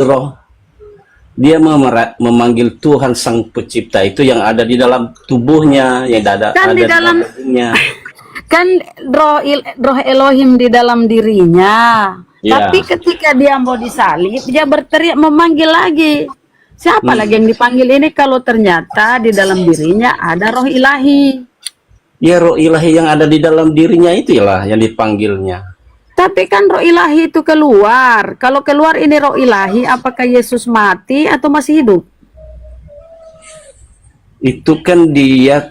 roh, dia memanggil Tuhan Sang Pencipta itu yang ada di dalam tubuhnya, yang ada di dalam dirinya. Kan roh Elohim di dalam dirinya. Ya. Tapi ketika dia mau disalib, dia berteriak memanggil lagi. Siapa lagi yang dipanggil ini kalau ternyata di dalam dirinya ada roh ilahi? Ya, roh ilahi yang ada di dalam dirinya itulah yang dipanggilnya. Tapi kan roh ilahi itu keluar. Kalau keluar ini roh ilahi, apakah Yesus mati atau masih hidup? Itu kan dia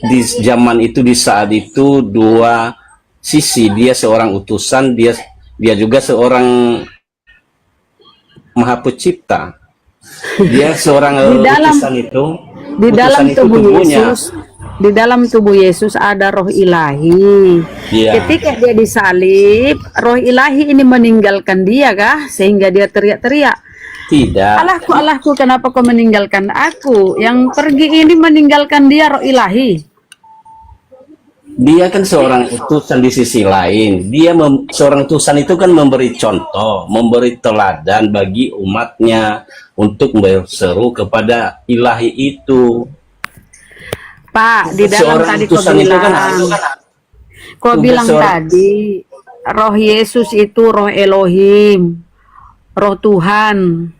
di zaman itu, di saat itu dua sisi. Dia seorang utusan, dia juga seorang Maha Pencipta. Dia seorang utusan itu. Di dalam tubuh Yesus, di dalam tubuh Yesus ada roh ilahi. Ketika dia disalib, roh ilahi ini meninggalkan dia kah? Sehingga dia teriak-teriak. Tidak. Allahku, Allahku, kenapa kau meninggalkan aku? Yang pergi ini meninggalkan dia roh ilahi. Dia kan seorang utusan di sisi lain. Dia seorang utusan itu kan memberi contoh, memberi teladan bagi umatnya untuk berseru kepada ilahi itu. Pak, di dalam tadi kau bilang, bilang tadi roh Yesus itu roh Elohim, roh Tuhan.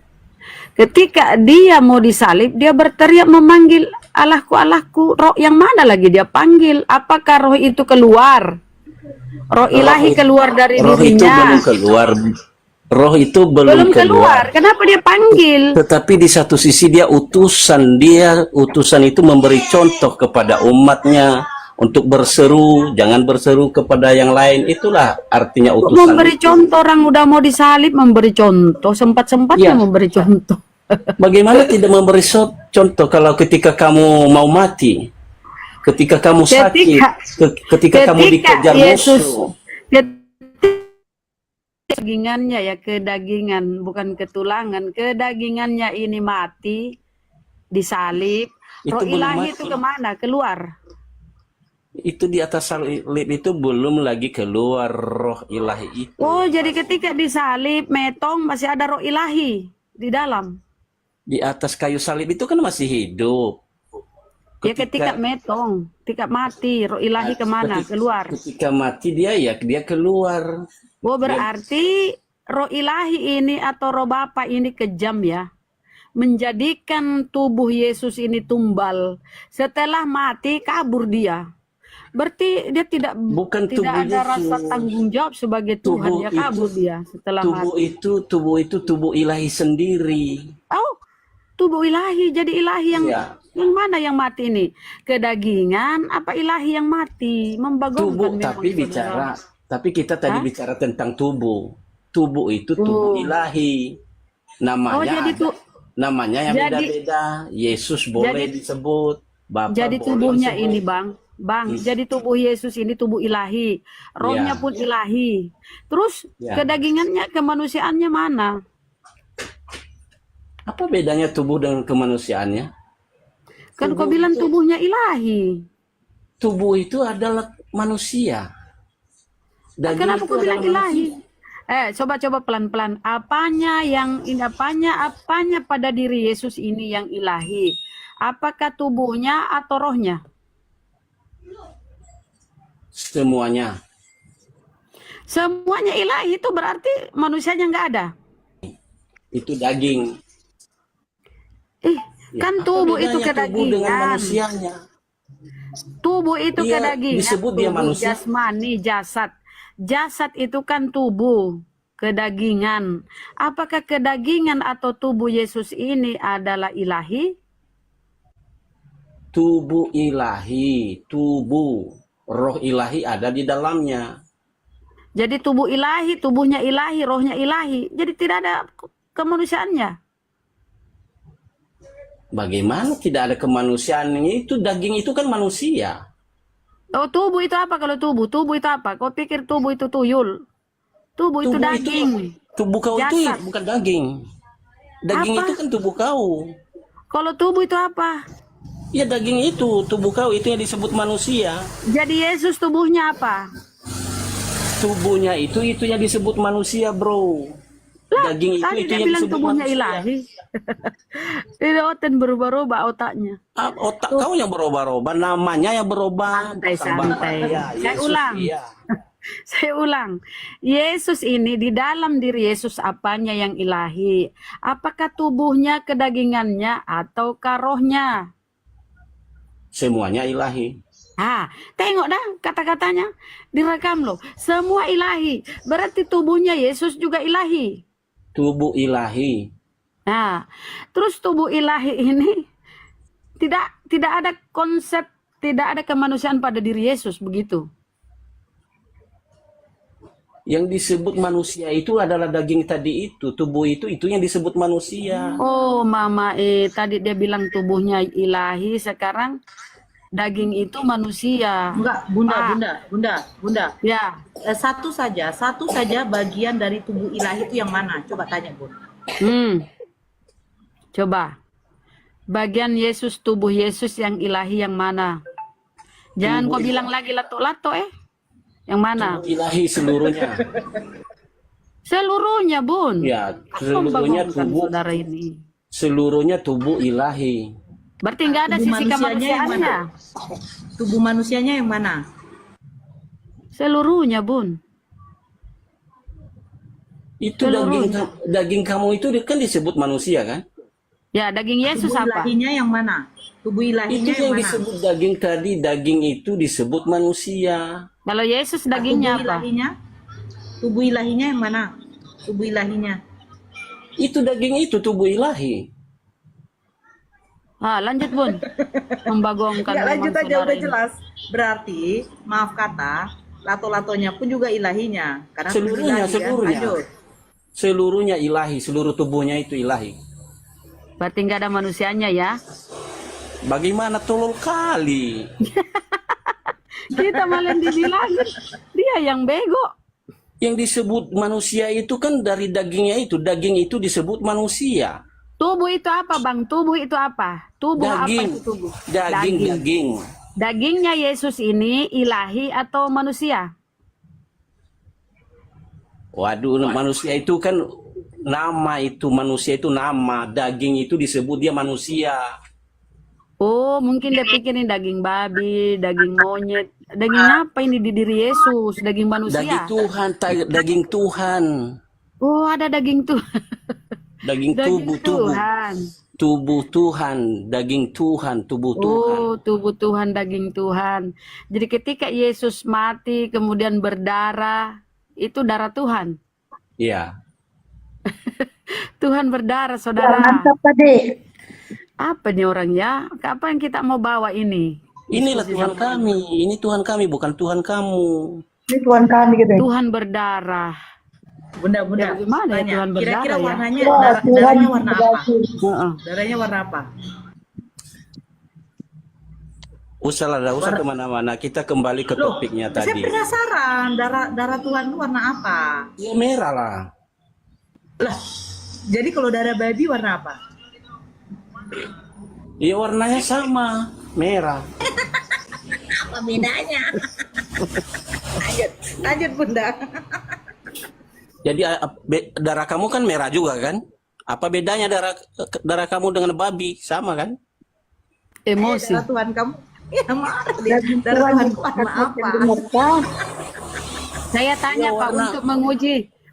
Ketika dia mau disalib, dia berteriak memanggil Allahku, Allahku. Roh yang mana lagi dia panggil? Apakah roh itu keluar? Roh ilahi keluar dari dirinya? Roh itu belum keluar. Roh itu belum keluar. Kenapa dia panggil? Tetapi di satu sisi dia utusan. Utusan itu memberi contoh kepada umatnya untuk berseru, jangan berseru kepada yang lain. Itulah artinya utusan. Memberi contoh, orang udah mau disalib memberi contoh, sempat-sempatnya memberi contoh. Bagaimana tidak memberi contoh kalau ketika kamu mau mati, ketika kamu sakit, ketika kamu dikejar musuh. Kedagingannya ya, kedagingan, bukan ketulangan, kedagingannya ini mati, disalib. Roh ilahi itu kemana? Keluar. Itu di atas salib itu belum lagi keluar roh ilahi itu. Oh, jadi ketika disalib metong masih ada roh ilahi di dalam. Di atas kayu salib itu kan masih hidup. Ketika metong, ketika mati, roh ilahi kemana? Keluar. Ketika mati dia keluar. Oh, berarti roh ilahi ini atau roh Bapa ini kejam ya. Menjadikan tubuh Yesus ini tumbal. Setelah mati kabur dia. Berarti dia tidak ada rasa tanggung jawab sebagai Tuhan, ya kabur dia setelah mati. Tubuh itu tubuh ilahi sendiri. Oh, tubuh ilahi, jadi ilahi yang mana yang mati ini? Kedagingan apa ilahi yang mati? Membagongkan tubuh, tapi kita tadi bicara tentang tubuh. Tubuh itu tubuh ilahi. Namanya yang beda-beda. Yesus boleh disebut, Bapa jadi boleh tubuhnya disebut. ini, Bang, jadi tubuh Yesus ini tubuh ilahi, rohnya pun ilahi. Terus kedagingannya, kemanusiaannya mana? Apa bedanya tubuh dengan kemanusiaannya? Kan kau bilang tubuhnya ilahi. Tubuh itu adalah manusia. Kenapa kau bilang ilahi? Coba pelan-pelan. Apanya pada diri Yesus ini yang ilahi? Apakah tubuhnya atau rohnya? Semuanya ilahi, itu berarti manusianya nggak ada. Itu daging. Kan tubuh itu kedagingan. Tubuh itu kedagingan. Disebut dia manusia. Jasmani, jasad. Jasad itu kan tubuh, kedagingan. Apakah kedagingan atau tubuh Yesus ini adalah ilahi? Tubuh ilahi, roh ilahi ada di dalamnya. Jadi tubuh ilahi, tubuhnya ilahi, rohnya ilahi. Jadi tidak ada kemanusiaannya. Bagaimana tidak ada kemanusiaannya? Itu daging itu kan manusia. Oh, tubuh itu apa kalau tubuh? Tubuh itu apa? Kau pikir tubuh itu tuyul? Tubuh itu daging. Tubuh kau itu bukan daging. Daging itu kan tubuh kau. Kalau tubuh itu apa? Ya daging itu, tubuh kau itu yang disebut manusia. Jadi Yesus tubuhnya apa? Tubuhnya itu yang disebut manusia, bro. Lah, Daging itu tadi dia yang bilang disebut tubuhnya manusia. ilahi. Tidak, oten berubah-ubah otaknya. Otak kau yang berubah-ubah, namanya yang berubah. Pasang Santai-santai. ya, Saya Yesus, ulang. iya. Saya ulang. Yesus ini di dalam diri Yesus apanya yang ilahi? Apakah tubuhnya, kedagingannya, atau rohnya? Semuanya ilahi. Tengok dah kata-katanya. Direkam loh. Semua ilahi. Berarti tubuhnya Yesus juga ilahi. Tubuh ilahi. Nah, terus tubuh ilahi ini tidak ada konsep, tidak ada kemanusiaan pada diri Yesus, begitu. Yang disebut manusia itu adalah daging tadi itu, tubuh itu yang disebut manusia. Oh, Mama, tadi dia bilang tubuhnya ilahi, sekarang daging itu manusia. Enggak, Bunda, Pak. Bunda. Ya, Satu saja bagian dari tubuh ilahi itu yang mana? Coba tanya, Bun. coba. Bagian Yesus, tubuh Yesus yang ilahi yang mana? Jangan kau bilang lagi lato-lato Yang mana? Tubuh ilahi seluruhnya. Seluruhnya, Bun. Ya, seluruhnya Membangunkan tubuh. saudara ini. Seluruhnya tubuh ilahi. Berarti nggak ada Tubuh sisi manusianya yang kemanusiaannya. Tubuh manusianya yang mana? Seluruhnya, Bun. Itu daging kamu itu kan disebut manusia kan? Ya, daging Yesus Tubuh apa? ilahinya yang mana? Tubuh ilahinya Itu yang mana? disebut daging tadi, daging itu disebut manusia. Kalau Yesus dagingnya tubuh apa? ilahinya? Tubuh ilahinya yang mana? Tubuh ilahinya. Itu daging itu tubuh ilahi. Lanjut, Bun. Membagongkan Ya, lanjut memang aja, saudara udah ini. jelas. Berarti, maaf kata, lato-latonya pun juga ilahinya. Karena Seluruhnya, ilahi, ya. seluruhnya. Lanjut. Seluruhnya ilahi, seluruh tubuhnya itu ilahi. Berarti nggak ada manusianya ya? Bagaimana tolol kali. Kita malah dibilangin dia yang bego. Yang disebut manusia itu kan dari dagingnya itu. Daging itu disebut manusia. Tubuh itu apa, Bang? Tubuh itu apa? Tubuh apa Daging. itu tubuh? Daging. Dagingnya Yesus ini ilahi atau manusia? Waduh, manusia itu kan nama itu. Manusia itu nama. Daging itu disebut dia manusia. Oh, mungkin dia pikir ini daging babi, daging monyet. Daging apa ini di diri Yesus? Daging manusia? Daging Tuhan, daging Tuhan. Oh, ada daging tuh. Daging Daging tubuh. Tuhan. Tubuh Tuhan, daging Tuhan, tubuh Tuhan. Oh, tubuh Tuhan, daging Tuhan. Jadi ketika Yesus mati kemudian berdarah, itu darah Tuhan. Iya. Tuhan berdarah, saudara. Mantap tadi. Apa nih orangnya? Apa yang kita mau bawa ini? Inilah Tuhan kami. Ini Tuhan kami, bukan Tuhan kamu. Ini Tuhan kami gitu. Tuhan berdarah. Bunda, Ya, gimana ya tanya. Tuhan Kira-kira berdarah ya? warnanya, Tuhan darahnya warna apa? Heeh. Darahnya warna apa? Usah kemana-mana. Kita kembali ke topiknya Saya tadi. penasaran, darah Tuhan itu warna apa? Ya merah lah. Lah, jadi kalau darah babi warna apa? Ya warnanya sama, merah. Apa bedanya? lanjut Bunda. Jadi darah kamu kan merah juga kan? Apa bedanya darah kamu dengan babi? Sama kan? Emosi. Darah Tuhan kamu, ya marah dia. Darah Tuhan warna apa? Saya tanya Ya, Pak warna- untuk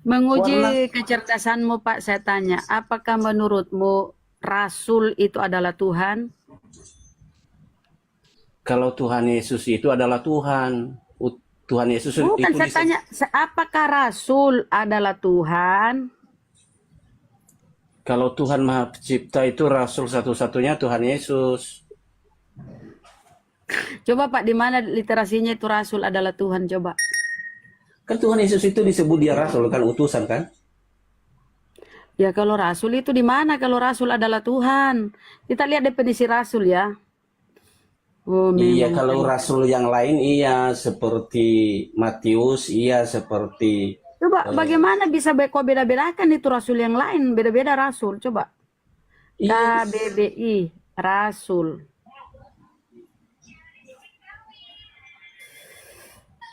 menguji kecerdasanmu Pak. Saya tanya, apakah menurutmu Rasul itu adalah Tuhan? Kalau Tuhan Yesus itu adalah Tuhan. Tuhan Yesus Bukan, itu saya tanya, apakah Rasul adalah Tuhan? kalau Tuhan Maha Pencipta itu Rasul satu-satunya Tuhan Yesus. Coba Pak, di mana literasinya itu Rasul adalah Tuhan? Coba. Kan Tuhan Yesus itu disebut dia Rasul kan, utusan kan? Ya kalau Rasul itu di mana kalau Rasul adalah Tuhan? Kita lihat definisi Rasul ya. Oh, Iya, memang. kalau Rasul yang lain iya, seperti Matius, iya seperti Coba bagaimana bisa kau beda-bedakan itu Rasul yang lain? Beda-beda Rasul. Coba. iya, KBBI, Rasul.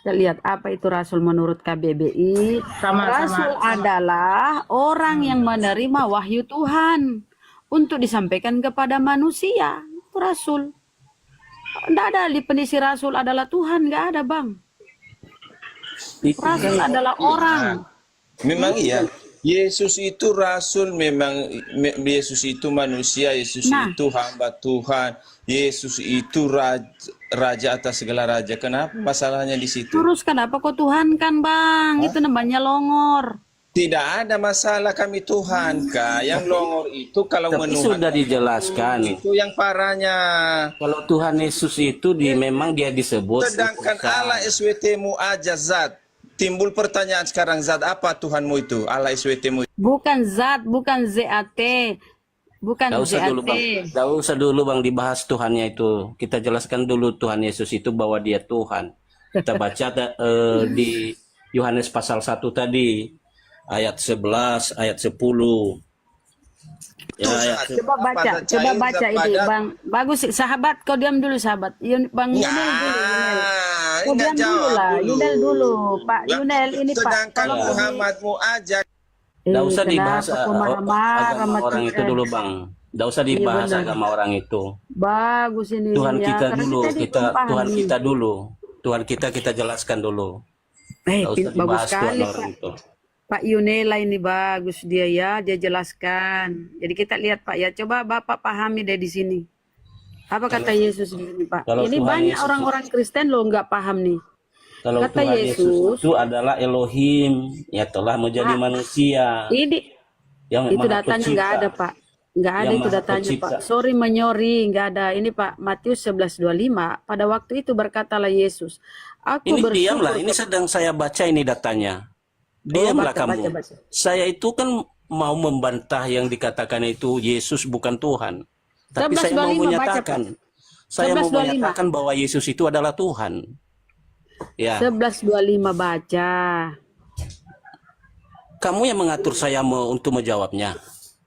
Kita lihat apa itu rasul menurut KBBI. Rasul adalah orang yang menerima wahyu Tuhan untuk disampaikan kepada manusia. Itu rasul. Tidak ada definisi rasul adalah Tuhan, nggak ada, Bang. Itu Rasul kan adalah orang. Memang iya. Yesus itu rasul, memang Yesus itu manusia, Yesus Nah. itu hamba Tuhan, Yesus itu raja atas segala raja. Kenapa masalahnya di situ? Terus kenapa kok Tuhan kan, Bang? Itu namanya longor. Tidak ada masalah kami Tuhan, Kak. Yang longor itu kalau tapi menuhan sudah dijelaskan. itu yang parahnya. Kalau Tuhan Yesus itu memang dia disebut Sedangkan utusan. Allah SWT-mu aja zat. Timbul pertanyaan sekarang, zat apa Tuhanmu itu? Allah SWT-mu. Bukan zat, bukan ZAT. Bukan Gak usah ZAT. dulu bang, gak usah dulu bang dibahas Tuhannya itu. Kita jelaskan dulu Tuhan Yesus itu bahwa dia Tuhan. Kita baca di Yohanes pasal 1 tadi, ayat 11, ayat 10. Ya, ayat Coba baca ini, Bang. Bagus, sahabat, kau diam dulu, sahabat. Bang Yunel dulu, Yunel. Kau diam dulu lah, Yunel dulu, Pak Yunel ini Pak. Sedangkan Tolong ini. Muhammadmu aja. Nggak usah dibahas kenapa kau marah-marah agama sama orang itu dulu bang. Nggak usah dibahas benar. agama orang itu. Bagus ini. Tuhan ya, kita karena dulu, dipahami. Tuhan kita dulu. Tuhan kita jelaskan dulu. Nggak usah Bagus dibahas Tuhan sekali, orang Pak. itu. Pak Yunela ini bagus dia ya, dia jelaskan. Jadi kita lihat Pak ya, coba Bapak pahami deh di sini. Apa kata Yesus di sini Pak? kalau Ini Tuhan banyak Yesus orang-orang Kristen loh nggak paham nih. Kalau Kata Tuhan Yesus Yesus, itu adalah Elohim, ya telah menjadi manusia. Ini Yang itu maha datanya pencipta. nggak ada Pak. Nggak ada Yang itu maha datanya pencipta. Pak. Sorry menyori, nggak ada. Ini Pak, Matius 11:25. Pada waktu itu berkatalah Yesus, aku Ini bersyukur. diamlah, ini sedang saya baca ini datanya. Diamlah baca, kamu. baca. Saya itu kan mau membantah yang dikatakan itu Yesus bukan Tuhan. Tapi saya mau 11:25 menyatakan, baca, saya mau 11:25. menyatakan bahwa Yesus itu adalah Tuhan. Ya, 11:25 baca. kamu yang mengatur saya untuk menjawabnya.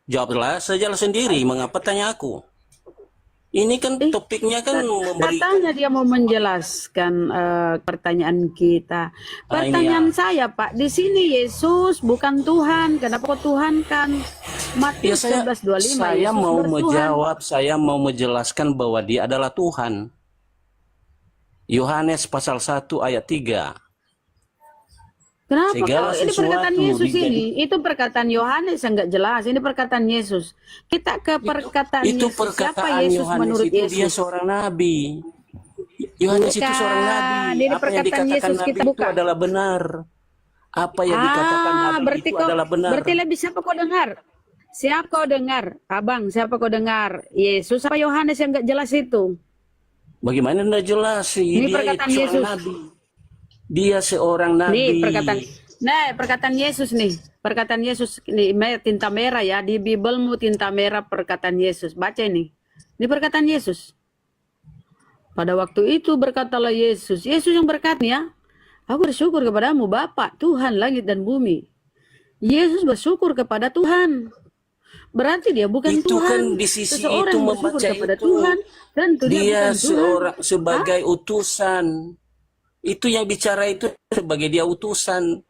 Jawablah saja sendiri. Mengapa tanya aku? Ini kan topiknya kan memberi. Katanya dia mau menjelaskan pertanyaan kita. Pertanyaan ini saya Pak, di sini Yesus bukan Tuhan. Kenapa kok Tuhan kan? Ya, Matius 11:25. saya Yesus mau bertuhan. menjawab, saya mau menjelaskan bahwa dia adalah Tuhan. Yohanes pasal 1 ayat 3. Kenapa Segala kok ini perkataan sesuatu Yesus dijadi- ini? Itu perkataan Yohanes yang nggak jelas. Ini perkataan Yesus. Kita ke perkataan Itu Yesus. Siapa perkataan Yesus Yohanes menurut itu dia Yesus? seorang nabi. Yohanes itu seorang nabi. Bukan, ini Apa yang perkataan dikatakan Yesus nabi kita itu buka. adalah benar. Apa yang dikatakan nabi berarti itu kau, adalah benar. berarti lebih siapa kau dengar? Siapa kau dengar? Abang, siapa kau dengar? Yesus apa Yohanes yang nggak jelas itu? Bagaimana tidak jelas sih? Ini Dia perkataan itu seorang Yesus. nabi. Dia seorang nabi. Nih perkataan, perkataan Yesus nih, perkataan Yesus nih tinta merah ya di Bibelmu tinta merah perkataan Yesus. Baca ini perkataan Yesus. Pada waktu itu berkatalah Yesus, Yesus yang berkata ya, aku bersyukur kepadamu Bapa Tuhan langit dan bumi. Yesus bersyukur kepada Tuhan. Berarti dia bukan Itu Tuhan. kan di sisi Seseorang itu bersyukur membaca kepada itu. Tuhan, tentu dia Dia bukan Tuhan. seorang sebagai utusan. Itu yang bicara itu sebagai dia utusan.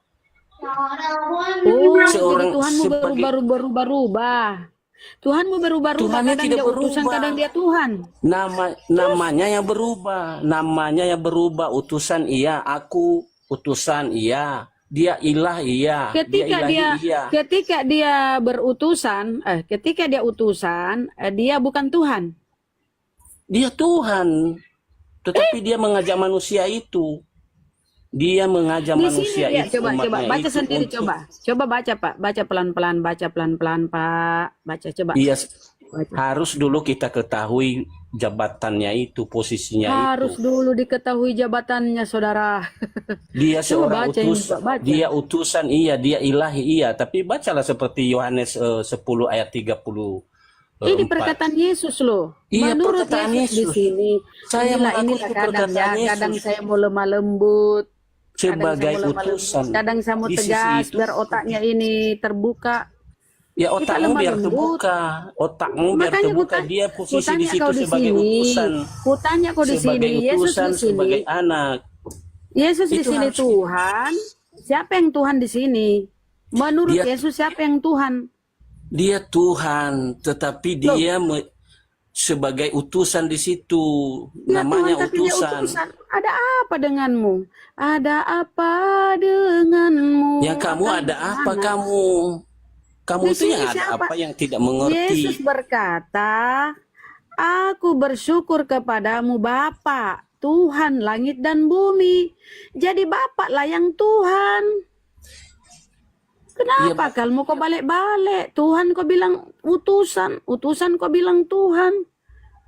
Oh, Seorang jadi Tuhanmu sebagai- berubah-ubah. Tuhanmu berubah-ubah, Tuhannya kadang tidak dia utusan, berubah. kadang dia Tuhan. Namanya yang berubah. Namanya yang berubah. Utusan iya, aku utusan iya. Dia ilah iya. Ketika ilahi dia iya. ketika dia berutusan, ketika dia utusan, dia bukan Tuhan. Dia Tuhan. Tetapi dia mengajak manusia itu. Dia mengajak Di manusia sini ya, itu. coba umatnya baca itu sendiri untuk- coba baca Pak, baca pelan-pelan Pak, baca coba. Iya, Baca. harus dulu kita ketahui jabatannya itu, posisinya Harus itu. dulu diketahui jabatannya saudara. Dia Coba seorang baca ini, utus, Pak, baca. dia utusan iya, dia ilahi iya. Tapi bacalah seperti Yohanes 10 ayat 30. Ini perkataan Yesus loh. Iya, Menurut perkataan Yesus di Yesus. sini. Saya inilah mengakui itu kadang perkataan ya, kadang Yesus. saya mau lemah lembut. Sebagai kadang saya mau lemah utusan. lembut, kadang saya mau Di sisi tegas itu- biar otaknya ini terbuka. Ya Kita otakmu lemah biar lembut. terbuka. Otakmu biar Makanya terbuka. Dia posisi di situ sebagai utusan. Kutanya kau di Sebagai sini, Yesus utusan, di sini. sebagai anak. Yesus di Itu sini harus Tuhan. Siapa yang Tuhan di sini? Menurut Dia- Yesus siapa yang Tuhan? Dia Tuhan, tetapi dia sebagai utusan di situ, Ya namanya Tuhan, tapi dia utusan. utusan. Ada apa denganmu? Ada apa denganmu? Yang kamu Akan ada apa gimana? kamu? Kamu Di itu sini yang ada siapa? apa yang tidak mengerti. Yesus berkata, aku bersyukur kepadamu Bapa, Tuhan langit dan bumi. Jadi Bapak lah yang Tuhan. Kenapa kamu kok balik-balik? Tuhan kau bilang utusan, utusan kau bilang Tuhan.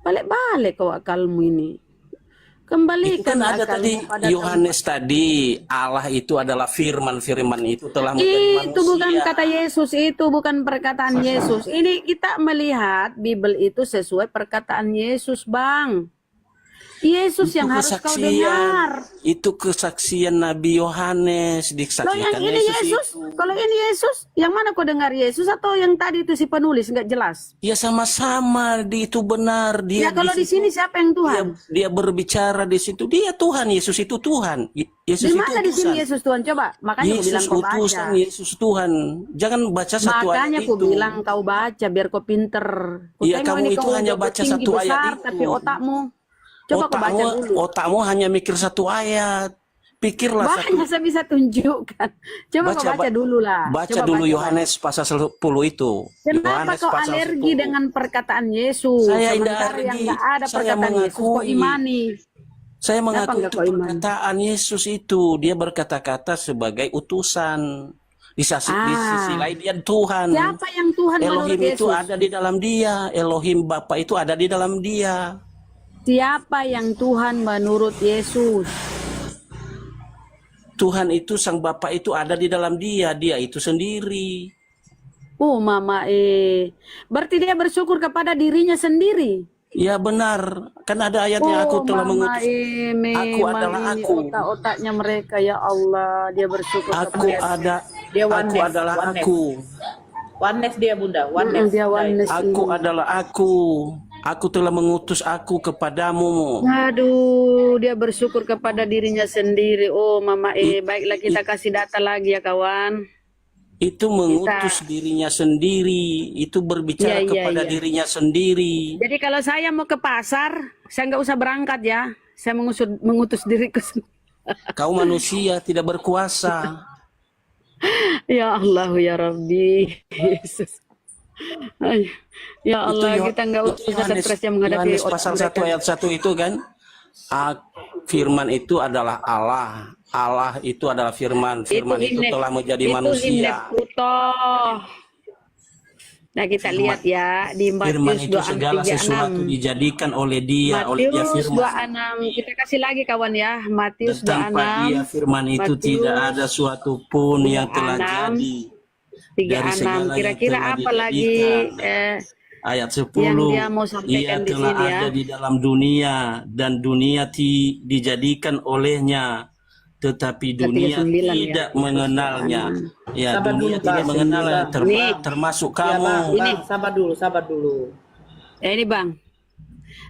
Balik-balik kau akalmu ini. Itu Kembalikan kan ada akalmu tadi pada Yohanes tadi, Allah itu adalah firman itu telah menjadi manusia. Itu bukan kata Yesus, itu bukan perkataan Yesus. Ini kita melihat Bible itu sesuai perkataan Yesus, Bang. Yesus Itu yang harus kau dengar. Itu kesaksian Nabi Yohanes Loh, disaksikan yang ini Yesus, itu. kalau ini Yesus, yang mana kau dengar Yesus atau yang tadi itu si penulis nggak jelas? Ya sama-sama, itu benar. Ya kalau di sini siapa yang Tuhan? Dia berbicara di situ. Dia Tuhan, Yesus itu Tuhan. Yesus Di itu mana di sini utusan. Yesus Tuhan? Coba, makanya aku bilang Yesus kau utusan, baca. Yesus Tuhan. Jangan baca satu Makanya ayat aku itu. bilang kau baca biar kau pinter. Ku Iya, tengok kamu ini itu kau hanya udah baca tinggi satu ayat besar, itu. tapi otakmu. Coba kau baca dulu. Otakmu hanya mikir satu ayat. Pikirlah satu. Banyak saya bisa tunjukkan. Coba kau baca dulu lah. Baca Coba dulu baca. Yohanes pasal 10 itu. Kenapa Yohanes kau pasal alergi 10. dengan perkataan Yesus? Saya tidak Sementara yang alergi. nggak ada Saya perkataan Yesus, kau mengakui. imani. Saya Kenapa mengaku enggak itu kau imani? perkataan Yesus itu. Dia berkata-kata sebagai utusan. Di sisi lain dia Tuhan. Siapa yang Tuhan menurut Elohim itu Yesus? ada di dalam dia. Elohim Bapa itu ada di dalam dia. Siapa yang Tuhan menurut Yesus? Tuhan itu sang Bapa itu ada di dalam dia. Dia itu sendiri. Oh mama berarti dia bersyukur kepada dirinya sendiri. Ya benar. Kan ada ayatnya aku telah mama mengutus. Aku adalah ini aku. otak-otaknya mereka ya Allah, dia bersyukur Aku kepada Dia aku oneness, adalah oneness. aku. Oneness dia Bunda, oneness. dia oneness. Aku adalah aku. Aku telah mengutus aku kepadamu. Aduh, dia bersyukur kepada dirinya sendiri. Oh mama baiklah kita kasih data lagi ya kawan. Itu mengutus dirinya sendiri. Itu berbicara kepada dirinya sendiri. Jadi kalau saya mau ke pasar, saya nggak usah berangkat ya. Saya mengutus diriku sendiri. Kau manusia tidak berkuasa. Ya Allah ya Rabbi Yesus. Ay, ya Allah kita nggak usah stres yang menghadapi Yohanes pasal 1 ayat 1 itu kan. Firman itu adalah Allah. Allah itu adalah firman. Firman itu telah menjadi manusia. Nah kita lihat ya di Firman Matius itu segala sesuatu 26. dijadikan oleh dia, oleh dia Matius firman. 26. Kita kasih lagi kawan ya. Matius Dan tanpa dia 26. firman itu Matius tidak ada suatu pun yang telah 26. jadi. Dari segala 36. Kira-kira yang telah apa lagi ayat 10, yang dia mau sampaikan ia di telah sini ya? ada di dalam dunia dan dunia dijadikan olehnya, tetapi dunia 39 tidak mengenalnya. Ya, Sabar dunia dulu, tidak Bang. mengenalnya, Nih. termasuk Ya, kamu. bang, Ini. bang, sabar dulu. Ini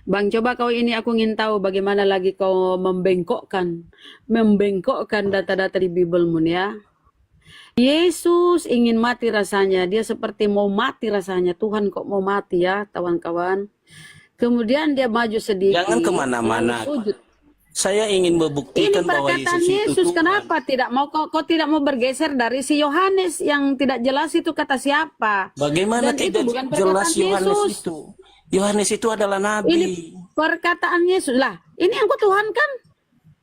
Bang coba kau ini aku ingin tahu bagaimana lagi kau membengkokkan data-data di Biblemu ya. Yesus ingin mati rasanya, dia seperti mau mati rasanya. Tuhan kok mau mati ya kawan-kawan. Kemudian dia maju sedikit. Jangan kemana-mana. lalu sujud. Saya ingin Ini membuktikan bahwa perkataan Yesus itu Yesus, Tuhan. kenapa tidak mau kau tidak mau bergeser dari si Yohanes yang tidak jelas itu kata siapa? Bagaimana Dan itu tidak bukan jelas perkataan Yohanes Yesus. itu? Yohanes itu adalah nabi. Ini perkataan Yesus lah. Ini yang kau tuhankan.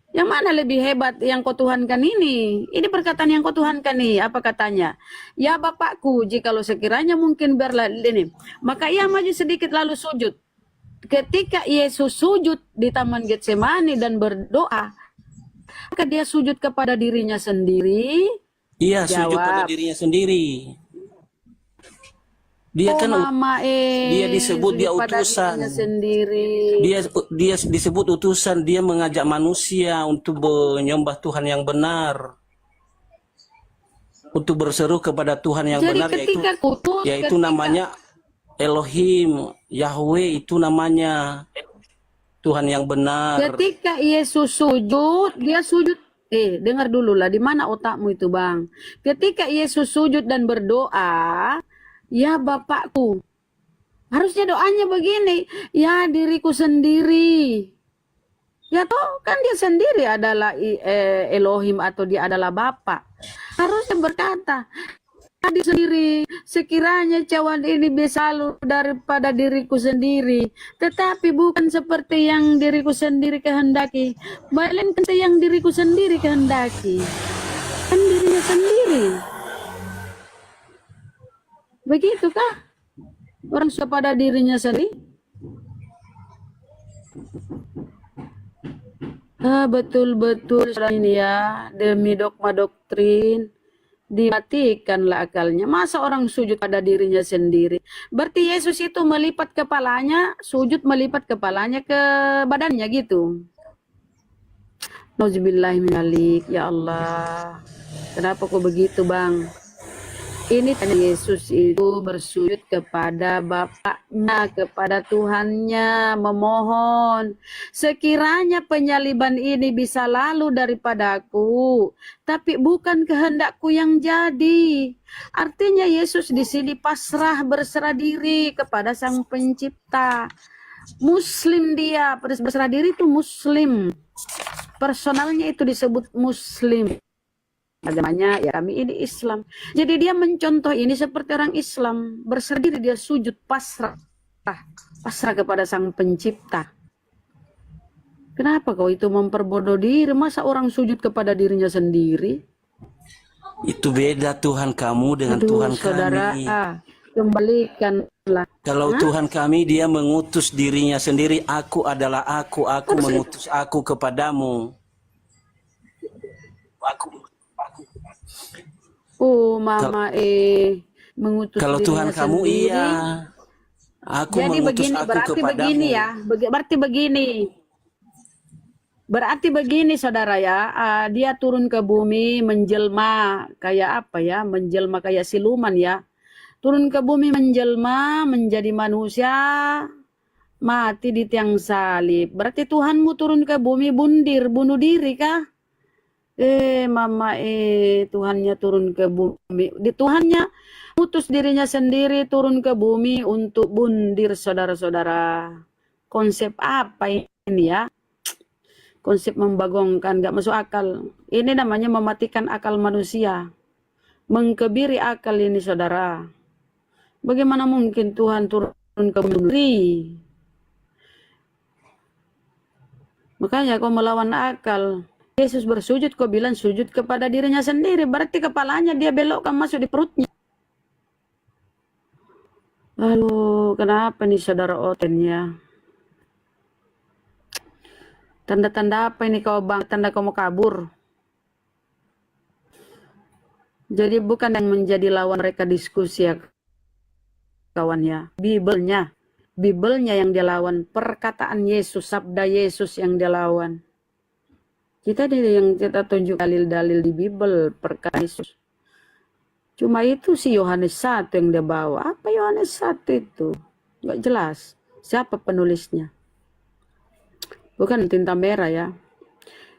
Yang mana lebih hebat yang kau tuhankan ini? Ini perkataan yang kau tuhankan nih. Apa katanya? Ya Bapakku, jikalau sekiranya mungkin biarlah ini. Maka ia maju sedikit lalu sujud. Ketika Yesus sujud di Taman Getsemani dan berdoa, maka dia sujud kepada dirinya sendiri. Iya, sujud Jawab. pada dirinya sendiri. Dia kan dia disebut dia sujud pada utusan. dirinya sendiri. Dia disebut utusan, dia mengajak manusia untuk menyembah Tuhan yang benar. Untuk berseru kepada Tuhan yang Jadi benar ketika yaitu namanya Elohim, Yahweh itu namanya Tuhan yang benar. Ketika Yesus sujud, dia sujud Dengar dulu lah, di mana otakmu itu, Bang? Ketika Yesus sujud dan berdoa, ya Bapakku. Harusnya doanya begini, ya diriku sendiri. Ya toh, kan dia sendiri adalah Elohim atau dia adalah Bapa. Harusnya berkata, diri sendiri, sekiranya cawan ini bisa lalu daripada diriku sendiri, tetapi bukan seperti yang diriku sendiri kehendaki, melainkan yang diriku sendiri kehendaki. Kan dirinya sendiri. Begitukah orang kepada dirinya sendiri? Betul-betul ini ya, demi dogma doktrin dimatikanlah akalnya. Masa orang sujud pada dirinya sendiri? Berarti Yesus itu melipat kepalanya, sujud melipat kepalanya ke badannya gitu. Nauzubillahiminalik, ya Allah. Kenapa kok begitu, Bang? Ini tanya Yesus itu bersujud kepada Bapaknya, kepada Tuhannya, memohon. Sekiranya penyaliban ini bisa lalu daripadaku, tapi bukan kehendakku yang jadi. Artinya Yesus di sini pasrah, berserah diri kepada Sang Pencipta. Muslim dia, berserah diri itu Muslim. Personalnya itu disebut Muslim. Agamanya ya kami ini Islam. Jadi dia mencontoh ini seperti orang Islam, berserah diri, dia sujud pasrah kepada Sang Pencipta. Kenapa kau itu memperbodoh diri? Masa orang sujud kepada dirinya sendiri? Itu beda Tuhan kamu dengan Tuhan saudara, kami. Kembalikanlah. Kalau Tuhan kami dia mengutus dirinya sendiri, aku adalah aku mengutus aku kepadamu. Mama mengutus kalau Tuhan kamu sendiri. Iya. Aku Jadi mengutus begini, aku berarti kepadamu. begini ya. Berarti begini saudara ya, dia turun ke bumi menjelma kayak apa ya? Menjelma kayak siluman ya. Turun ke bumi menjelma menjadi manusia, mati di tiang salib. Berarti Tuhanmu turun ke bumi bunuh diri kah? Mama, Tuhannya turun ke bumi. Tuhannya utus dirinya sendiri turun ke bumi untuk bundir saudara-saudara. Konsep apa ini ya? Konsep membagongkan, gak masuk akal. Ini namanya mematikan akal manusia. Mengkebiri akal ini saudara. Bagaimana mungkin Tuhan turun ke bumi? Makanya kau melawan akal. Yesus bersujud, kau bilang sujud kepada dirinya sendiri. Berarti kepalanya dia belokkan masuk di perutnya. Lalu kenapa nih saudara Otennya? Tanda-tanda apa ini kau bang? Tanda kau mau kabur. Jadi bukan yang menjadi lawan mereka diskusi ya kawan ya. Bibelnya yang dia lawan. Perkataan Yesus, sabda Yesus yang dia lawan. Kita yang kita tunjuk dalil-dalil di Bible perkataan Yesus. Cuma itu si Yohanes 1 yang dia bawa. Apa Yohanes 1 itu? Nggak jelas. Siapa penulisnya? Bukan tinta merah ya.